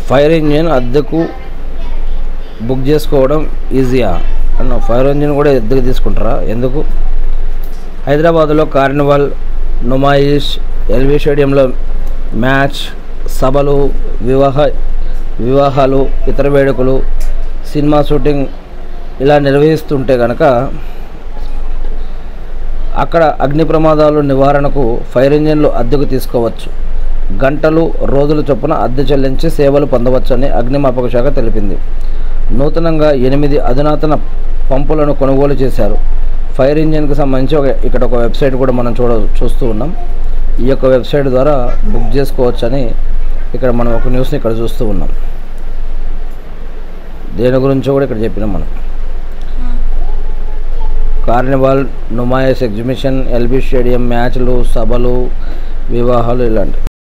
Fire engine అద్దెకు book చేసుకోవడం ఈజీయా అన్న. ఫైర్ ఇంజిన్ కూడా అద్దెకు తీసుకుంటారా? ఎందుకు? హైదరాబాదులో కార్నివాల్, నుమాయిష్, ఎల్బీ స్టేడియంలో మ్యాచ్, సభలు, వివాహాలు, ఇతర వేడుకలు, సినిమా షూటింగ్ ఇలా నిర్వహిస్తుంటే కనుక అక్కడ అగ్ని ప్రమాదాలు నివారణకు ఫైర్ ఇంజిన్లు అద్దెకు తీసుకోవచ్చు. గంటలు, రోజుల చొప్పున అద్దె చెల్లించి సేవలు పొందవచ్చని అగ్నిమాపక శాఖ తెలిపింది. నూతనంగా 8 అధునాతన పంపులను కొనుగోలు చేశారు. ఫైర్ ఇంజిన్కి సంబంధించి ఇక్కడ ఒక వెబ్సైట్ కూడా మనం చూస్తూ ఉన్నాం. ఈ యొక్క వెబ్సైట్ ద్వారా బుక్ చేసుకోవచ్చని ఇక్కడ మనం ఒక న్యూస్ని ఇక్కడ చూస్తూ ఉన్నాం. దేని గురించో కూడా ఇక్కడ చెప్పినాం మనం. Carnival, Numaish exhibition, LB stadium మ్యాచ్లు, సభలు, వివాహాలు ఇలాంటి